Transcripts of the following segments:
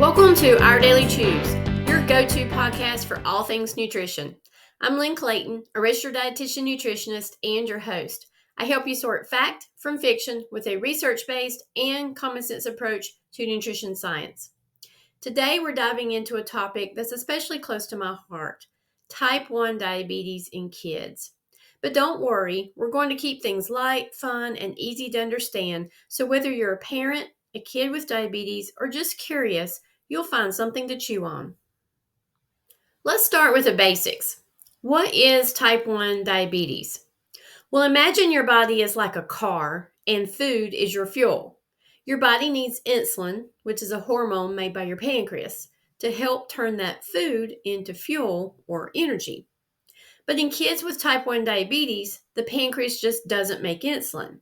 Welcome to Our Daily Chews, your go-to podcast for all things nutrition. I'm Lynn Clayton, a registered dietitian nutritionist and your host. I help you sort fact from fiction with a research-based and common sense approach to nutrition science. Today, we're diving into a topic that's especially close to my heart, type 1 diabetes in kids. But don't worry, we're going to keep things light, fun, and easy to understand, so whether you're a parent, a kid with diabetes, or just curious, you'll find something to chew on. Let's start with the basics. What is type 1 diabetes? Well, imagine your body is like a car and food is your fuel. Your body needs insulin, which is a hormone made by your pancreas, to help turn that food into fuel or energy. But in kids with type 1 diabetes, the pancreas just doesn't make insulin.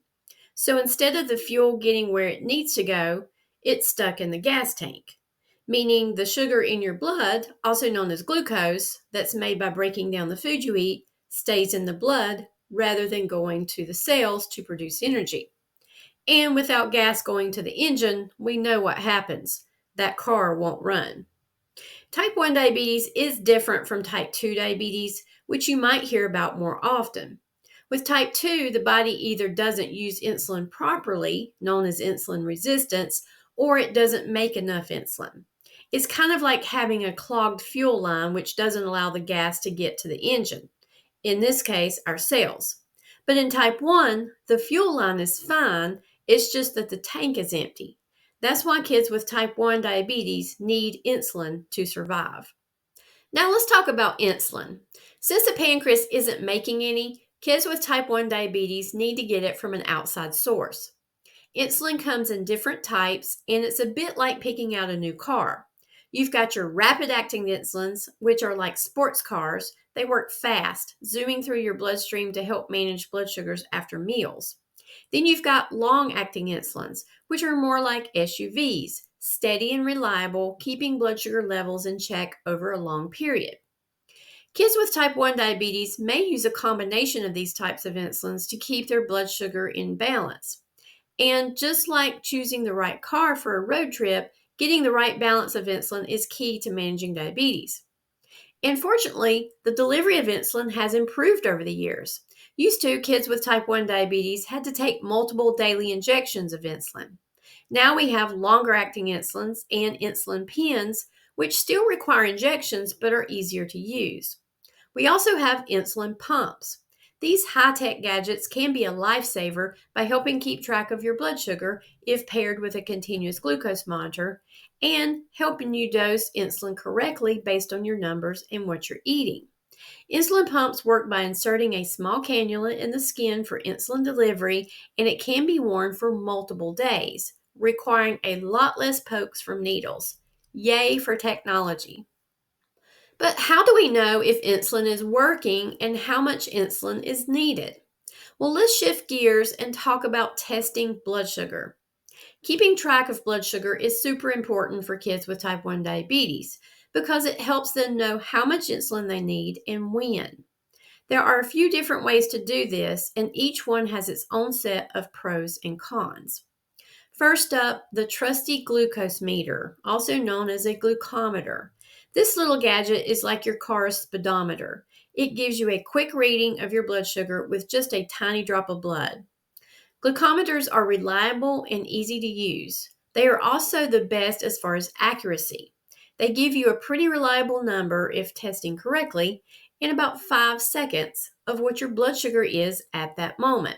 So instead of the fuel getting where it needs to go, it's stuck in the gas tank, meaning the sugar in your blood, also known as glucose, that's made by breaking down the food you eat, stays in the blood rather than going to the cells to produce energy. And without gas going to the engine, we know what happens. That car won't run. Type 1 diabetes is different from type 2 diabetes, which you might hear about more often. With type 2, the body either doesn't use insulin properly, known as insulin resistance, or it doesn't make enough insulin. It's kind of like having a clogged fuel line, which doesn't allow the gas to get to the engine. In this case, our cells. But in type 1, the fuel line is fine, it's just that the tank is empty. That's why kids with type 1 diabetes need insulin to survive. Now let's talk about insulin. Since the pancreas isn't making any, kids with type 1 diabetes need to get it from an outside source. Insulin comes in different types, and it's a bit like picking out a new car. You've got your rapid-acting insulins, which are like sports cars. They work fast, zooming through your bloodstream to help manage blood sugars after meals. Then you've got long-acting insulins, which are more like SUVs, steady and reliable, keeping blood sugar levels in check over a long period. Kids with type 1 diabetes may use a combination of these types of insulins to keep their blood sugar in balance. And just like choosing the right car for a road trip, getting the right balance of insulin is key to managing diabetes. And fortunately, the delivery of insulin has improved over the years. Used to, kids with type 1 diabetes had to take multiple daily injections of insulin. Now we have longer acting insulins and insulin pens, which still require injections but are easier to use. We also have insulin pumps. These high-tech gadgets can be a lifesaver by helping keep track of your blood sugar if paired with a continuous glucose monitor, and helping you dose insulin correctly based on your numbers and what you're eating. Insulin pumps work by inserting a small cannula in the skin for insulin delivery, and it can be worn for multiple days, requiring a lot less pokes from needles. Yay for technology. But how do we know if insulin is working and how much insulin is needed? Well, let's shift gears and talk about testing blood sugar. Keeping track of blood sugar is super important for kids with type 1 diabetes because it helps them know how much insulin they need and when. There are a few different ways to do this, and each one has its own set of pros and cons. First up, the trusty glucose meter, also known as a glucometer. This little gadget is like your car's speedometer. It gives you a quick reading of your blood sugar with just a tiny drop of blood. Glucometers are reliable and easy to use. They are also the best as far as accuracy. They give you a pretty reliable number, if testing correctly, in about 5 seconds of what your blood sugar is at that moment.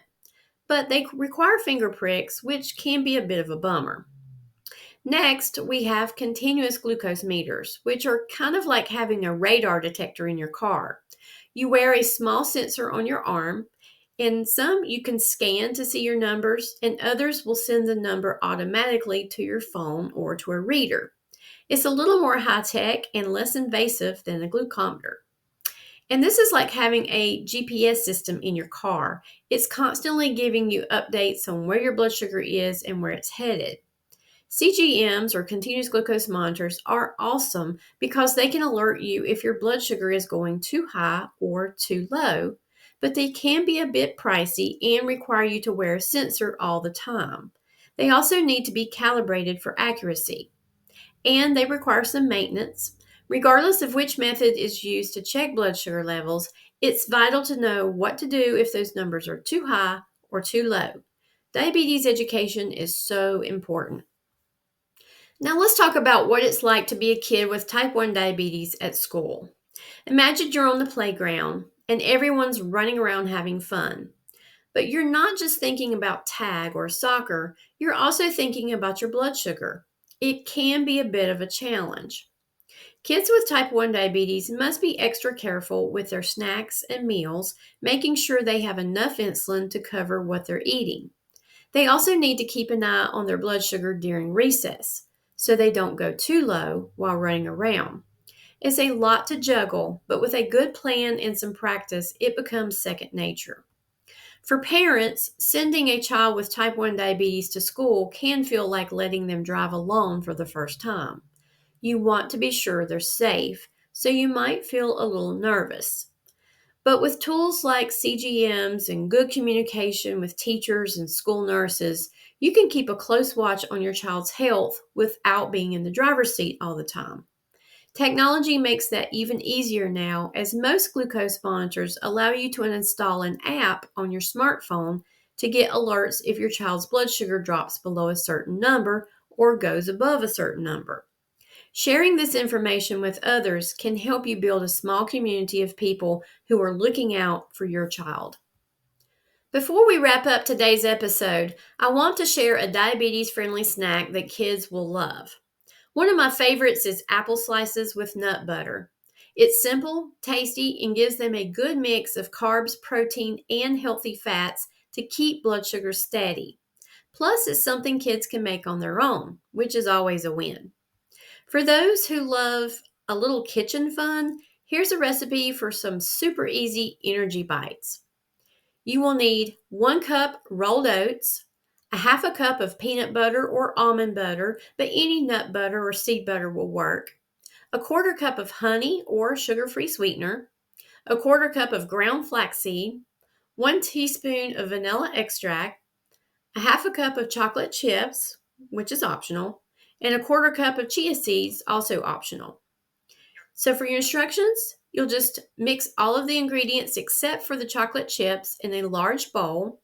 But they require finger pricks, which can be a bit of a bummer. Next, we have continuous glucose meters, which are kind of like having a radar detector in your car. You wear a small sensor on your arm, and some you can scan to see your numbers, and others will send the number automatically to your phone or to a reader. It's a little more high-tech and less invasive than a glucometer. And this is like having a GPS system in your car. It's constantly giving you updates on where your blood sugar is and where it's headed. CGMs, or continuous glucose monitors, are awesome because they can alert you if your blood sugar is going too high or too low, but they can be a bit pricey and require you to wear a sensor all the time. They also need to be calibrated for accuracy. and they require some maintenance. Regardless of which method is used to check blood sugar levels, it's vital to know what to do if those numbers are too high or too low. Diabetes education is so important. Now, let's talk about what it's like to be a kid with type 1 diabetes at school. Imagine you're on the playground and everyone's running around having fun. But you're not just thinking about tag or soccer, you're also thinking about your blood sugar. It can be a bit of a challenge. Kids with type 1 diabetes must be extra careful with their snacks and meals, making sure they have enough insulin to cover what they're eating. They also need to keep an eye on their blood sugar during recess so they don't go too low while running around. It's a lot to juggle, but with a good plan and some practice, it becomes second nature. For parents, sending a child with type 1 diabetes to school can feel like letting them drive alone for the first time. You want to be sure they're safe, so you might feel a little nervous. But with tools like CGMs and good communication with teachers and school nurses, you can keep a close watch on your child's health without being in the driver's seat all the time. Technology makes that even easier now, as most glucose monitors allow you to install an app on your smartphone to get alerts if your child's blood sugar drops below a certain number or goes above a certain number. Sharing this information with others can help you build a small community of people who are looking out for your child. Before we wrap up today's episode, I want to share a diabetes friendly snack that kids will love. One of my favorites is apple slices with nut butter. It's simple, tasty, and gives them a good mix of carbs, protein, and healthy fats to keep blood sugar steady. Plus, it's something kids can make on their own, which is always a win. For those who love a little kitchen fun, here's a recipe for some super easy energy bites. You will need 1 cup rolled oats, a half a cup of peanut butter or almond butter, but any nut butter or seed butter will work, a quarter cup of honey or sugar-free sweetener, a quarter cup of ground flaxseed, 1 teaspoon of vanilla extract, a half a cup of chocolate chips, which is optional, and a quarter cup of chia seeds, also optional. So for your instructions, you'll just mix all of the ingredients except for the chocolate chips in a large bowl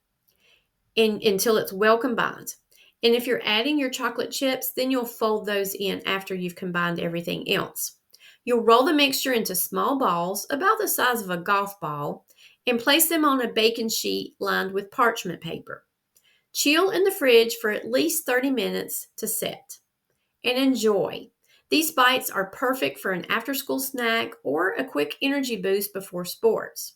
until it's well combined. And if you're adding your chocolate chips, then you'll fold those in after you've combined everything else. You'll roll the mixture into small balls about the size of a golf ball and place them on a baking sheet lined with parchment paper. Chill in the fridge for at least 30 minutes to set. And enjoy. These bites are perfect for an after-school snack or a quick energy boost before sports.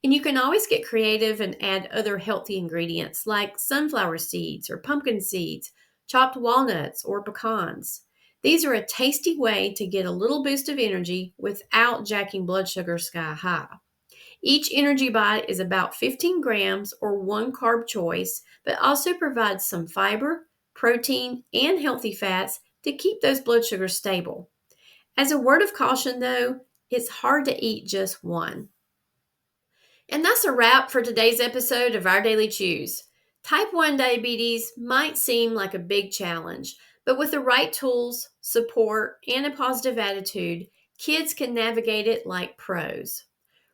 And you can always get creative and add other healthy ingredients like sunflower seeds or pumpkin seeds, chopped walnuts, or pecans. These are a tasty way to get a little boost of energy without jacking blood sugar sky high. Each energy bite is about 15 grams or 1 carb choice, but also provides some fiber, protein, and healthy fats to keep those blood sugars stable. As a word of caution, though, it's hard to eat just one. And that's a wrap for today's episode of Our Daily Chews. Type 1 diabetes might seem like a big challenge, but with the right tools, support, and a positive attitude, kids can navigate it like pros.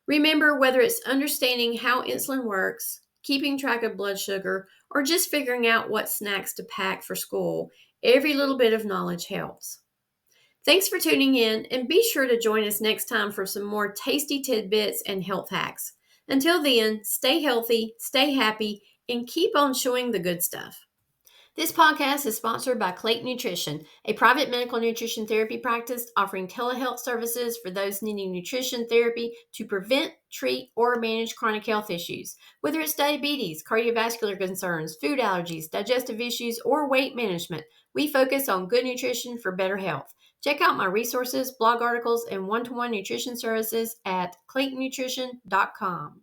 Remember, whether it's understanding how insulin works, keeping track of blood sugar, or just figuring out what snacks to pack for school, every little bit of knowledge helps. Thanks for tuning in, and be sure to join us next time for some more tasty tidbits and health hacks. Until then, stay healthy, stay happy, and keep on chewing the good stuff. This podcast is sponsored by Clayton Nutrition, a private medical nutrition therapy practice offering telehealth services for those needing nutrition therapy to prevent, treat, or manage chronic health issues. Whether it's diabetes, cardiovascular concerns, food allergies, digestive issues, or weight management, we focus on good nutrition for better health. Check out my resources, blog articles, and one-to-one nutrition services at claytonnutrition.com.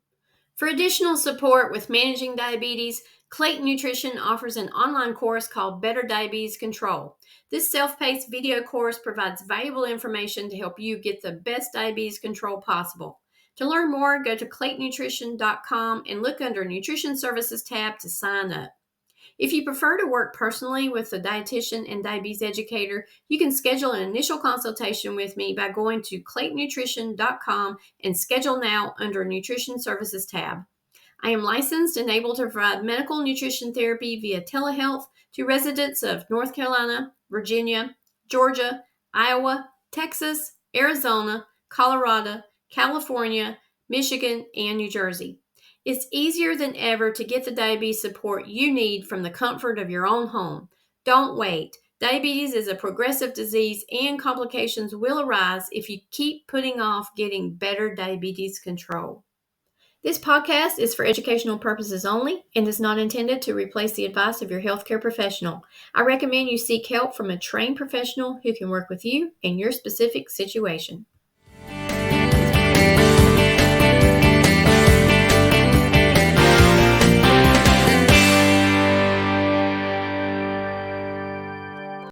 For additional support with managing diabetes, Clayton Nutrition offers an online course called Better Diabetes Control. This self-paced video course provides valuable information to help you get the best diabetes control possible. To learn more, go to claytonnutrition.com and look under Nutrition Services tab to sign up. If you prefer to work personally with a dietitian and diabetes educator, you can schedule an initial consultation with me by going to claytonnutrition.com and schedule now under Nutrition Services tab. I am licensed and able to provide medical nutrition therapy via telehealth to residents of North Carolina, Virginia, Georgia, Iowa, Texas, Arizona, Colorado, California, Michigan, and New Jersey. It's easier than ever to get the diabetes support you need from the comfort of your own home. Don't wait. Diabetes is a progressive disease, and complications will arise if you keep putting off getting better diabetes control. This podcast is for educational purposes only and is not intended to replace the advice of your healthcare professional. I recommend you seek help from a trained professional who can work with you in your specific situation.